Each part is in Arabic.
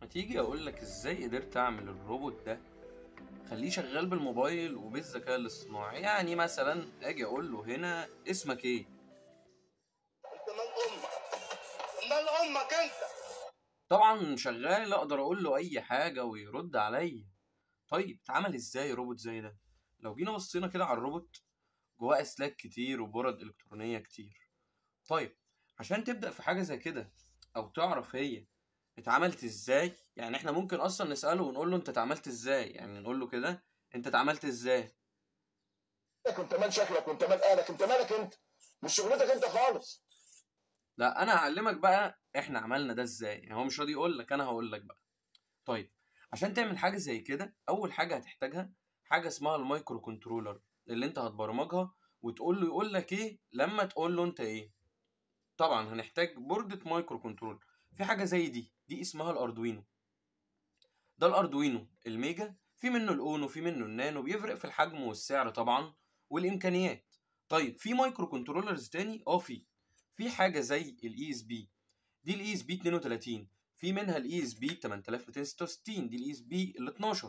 ما تيجي اقول لك ازاي قدرت اعمل الروبوت ده خليه شغال بالموبايل وبالذكاء الاصطناعي. يعني مثلا اجي اقول له هنا اسمك ايه. انت مال امك؟ مال امك انت؟ طبعا شغال، اقدر اقول له اي حاجه ويرد عليا. طيب اتعمل ازاي روبوت زي ده؟ لو جينا بصينا كده على الروبوت، جواه اسلاك كتير وبرد الكترونيه كتير. طيب عشان تبدا في حاجه زي كده او تعرف هي اتعملت ازاي، يعني احنا ممكن اصلا نساله ونقول له انت اتعملت ازاي، يعني نقول له كده انت اتعملت ازاي. انت مال شكلك وانت مال اهلك؟ انت مالك انت؟ مش شغلتك انت خالص. لا انا هعلمك بقى احنا عملنا ده ازاي، يعني هو مش راضي يقول لك، انا هقول لك بقى. طيب عشان تعمل حاجه زي كده اول حاجه هتحتاجها حاجه اسمها المايكرو كنترولر اللي انت هتبرمجها وتقول له يقول لك ايه لما تقول له انت ايه. طبعا هنحتاج بوردة مايكرو كنترول. في حاجه زي دي اسمها الاردوينو. ده الاردوينو الميجا، في منه الاونو وفي منه النانو، بيفرق في الحجم والسعر طبعا والامكانيات. طيب في مايكرو كنترولرز تاني، في حاجه زي الاي اس بي. دي الاي اس بي 32، في منها الاي اس بي 8266، دي الاي اس بي ال 12،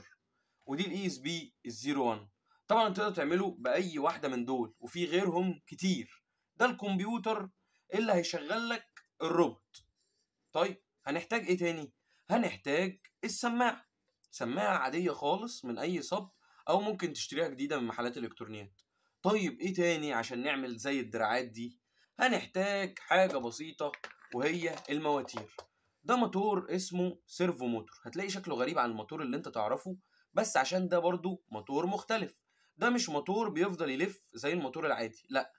ودي الاي اس بي ال 01. طبعا تقدر تعمله باي واحده من دول وفي غيرهم كتير. ده الكمبيوتر اللي هيشغل لك الروبوت. طيب هنحتاج ايه تاني؟ هنحتاج السماعه. سماعه عاديه خالص من اي صب، او ممكن تشتريها جديده من محلات الالكترونيات. طيب ايه تاني عشان نعمل زي الدراعات دي؟ هنحتاج حاجه بسيطه وهي المواتير. ده موتور اسمه سيرفو موتور، هتلاقي شكله غريب عن الموتور اللي انت تعرفه، بس عشان ده برضو موتور مختلف. ده مش موتور بيفضل يلف زي الموتور العادي، لا،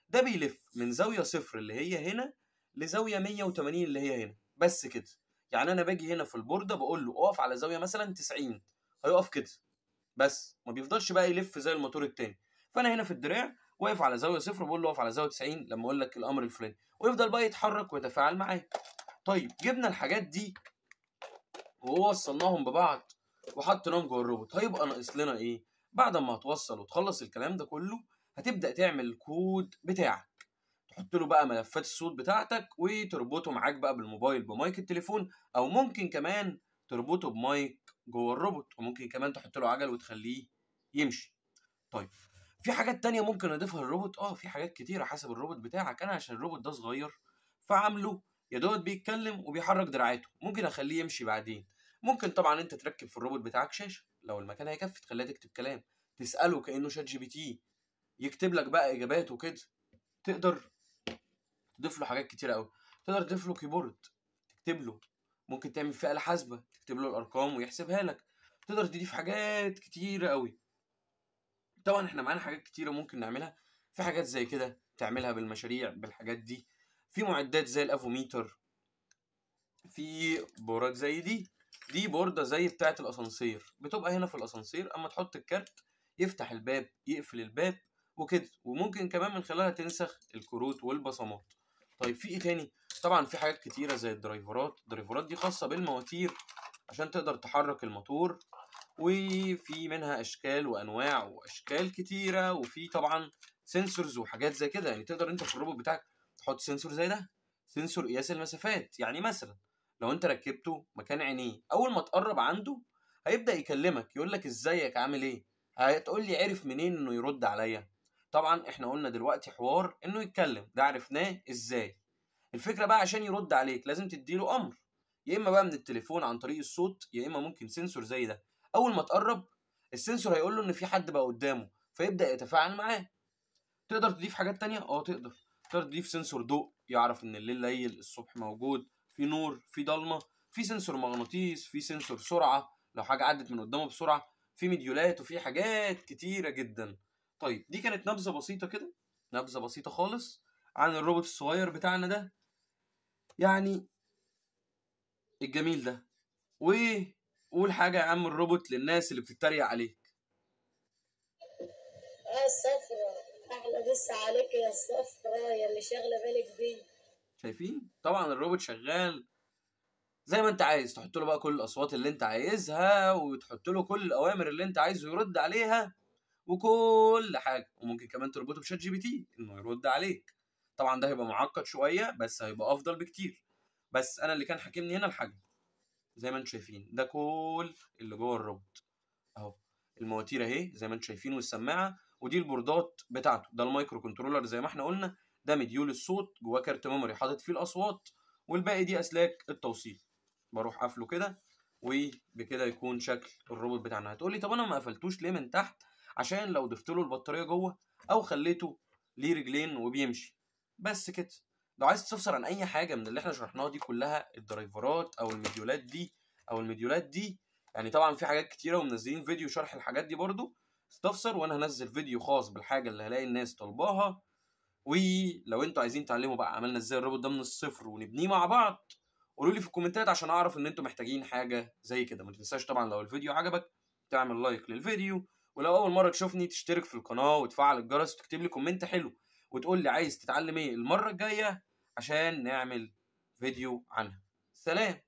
ده بيلف من زاوية صفر اللي هي هنا لزاوية 180 اللي هي هنا، بس كده. يعني انا باجي هنا في البوردة بقول له اقف على زاوية مثلا 90، هيقف كده بس، ما بيفضلش بقى يلف زي الموتور التاني. فانا هنا في الدراع واقف على زاوية صفر، بقول له اقف على زاوية 90 لما اقول لك الامر الفلاني، ويفضل بقى يتحرك ويتفاعل معايا. طيب جبنا الحاجات دي ووصلناهم ببعض وحطيناهم جوه الروبوت، هيبقى ناقص لنا ايه؟ بعد ما هتوصل وتخلص الكلام ده كله، هتبدأ تعمل الكود بتاعك، تحط له بقى ملفات الصوت بتاعتك وتربطه معاك بقى بالموبايل بمايك التليفون، او ممكن كمان تربطه بمايك جوه الروبوت، وممكن كمان تحط له عجل وتخليه يمشي. طيب في حاجات تانية ممكن اضيفها للروبوت، في حاجات كتيرة حسب الروبوت بتاعك. انا عشان الروبوت ده صغير فعامله يا دوت بيتكلم وبيحرك دراعاته، ممكن اخليه يمشي بعدين. ممكن طبعا انت تركب في الروبوت بتاعك شاشة لو المكان هيكفي، تخليها تكتب كلام، تسأله كأنه شات جي بي تي يكتب لك بقى اجابات وكده. تقدر تضيف له حاجات كتيره قوي. تقدر تضيف له كيبورد تكتب له، ممكن تعمل فيه آلة حاسبة تكتب له الأرقام ويحسبها لك. تقدر تضيف حاجات كتيرة قوي. طبعا احنا معانا حاجات كتيرة ممكن نعملها. في حاجات زي كده تعملها بالمشاريع بالحاجات دي. في معدات زي الافوميتر، في بورات زي دي بوردة زي بتاعة الأسانسير، بتبقى هنا في الأسانسير، أما تحط الكارت يفتح الباب يقفل الباب وكده، وممكن كمان من خلالها تنسخ الكروت والبصمات. طيب في ايه تاني؟ طبعا في حاجات كتيرة زي الدرايفرات دي خاصة بالمواتير عشان تقدر تحرك الموتور، وفي منها أشكال وأنواع وأشكال كتيرة، وفي طبعا سنسورز وحاجات زي كده. يعني تقدر انت في الروبوت بتاعك تحط سنسور زي ده، سنسور قياس المسافات. يعني مثلا لو انت ركبته مكان عينيه، اول ما تقرب عنده هيبدأ يكلمك يقول لك ازيك عامل ايه. هتقول لي عرف منين انه يرد عليا؟ طبعا احنا قلنا دلوقتي حوار انه يتكلم ده عرفناه ازاي. الفكرة بقى عشان يرد عليك لازم تديله امر، يا اما بقى من التليفون عن طريق الصوت، يا اما ممكن سنسور زي ده. اول ما تقرب السنسور هيقول له ان في حد بقى قدامه فيبدأ يتفاعل معاه. تقدر تضيف حاجات تانية، تقدر تضيف سنسور ضوء يعرف ان الليل ليل الصبح موجود، في نور في ضلمة، في سنسور مغناطيس، في سنسور سرعة لو حاجة عدت من قدامه بسرعة، في مديولات، وفي حاجات كتيرة جدا. طيب دي كانت نبذة بسيطة كده، نبذة بسيطة خالص عن الروبوت الصغير بتاعنا ده، يعني الجميل ده. وقول حاجة يا عم الروبوت للناس اللي بتتريق عليك. الصفرة احلى بس عليك يا الصفرة يا اللي شاغله بالك بيه. شايفين طبعا الروبوت شغال زي ما انت عايز، تحط له بقى كل الاصوات اللي انت عايزها، وتحط له كل الاوامر اللي انت عايزه يرد عليها وكل حاجه، وممكن كمان تربطه بشات جي بي تي انه يرد عليك. طبعا ده هيبقى معقد شويه بس هيبقى افضل بكتير. بس انا اللي كان حاكمني هنا الحجم، زي ما انتم شايفين، ده كل اللي جوه الروبوت اهو. المواتير اهي زي ما انتم شايفين، والسماعه، ودي البوردات بتاعته. ده المايكرو كنترولر زي ما احنا قلنا، ده مديول الصوت، جواه كارت ميموري حاطط فيه الاصوات، والباقي دي اسلاك التوصيل. بروح قافله كده، وبكده يكون شكل الروبوت بتاعنا. هتقولي طب انا ما قفلتوش ليه من تحت؟ عشان لو ضفت له البطاريه جوه، او خليته ليه رجلين وبيمشي بس كده. لو عايز تستفسر عن اي حاجه من اللي احنا شرحناها دي كلها، الدرايفرات او المديولات دي او المديولات دي، يعني طبعا في حاجات كتيره ومنزلين فيديو شرح الحاجات دي برضو، استفسر وانا هنزل فيديو خاص بالحاجه اللي هلاقي الناس طالباها. ولو انتوا عايزين تعلموا بقى عملنا ازاي الروبوت ده من الصفر ونبنيه مع بعض، قولوا لي في الكومنتات عشان اعرف ان انتوا محتاجين حاجه زي كده. ما تنساش طبعا لو الفيديو عجبك تعمل لايك للفيديو، ولو اول مره تشوفني تشترك في القناه وتفعل الجرس وتكتب لي كومنت حلو، وتقول لي عايز تتعلم ايه المره الجايه عشان نعمل فيديو عنها. سلام.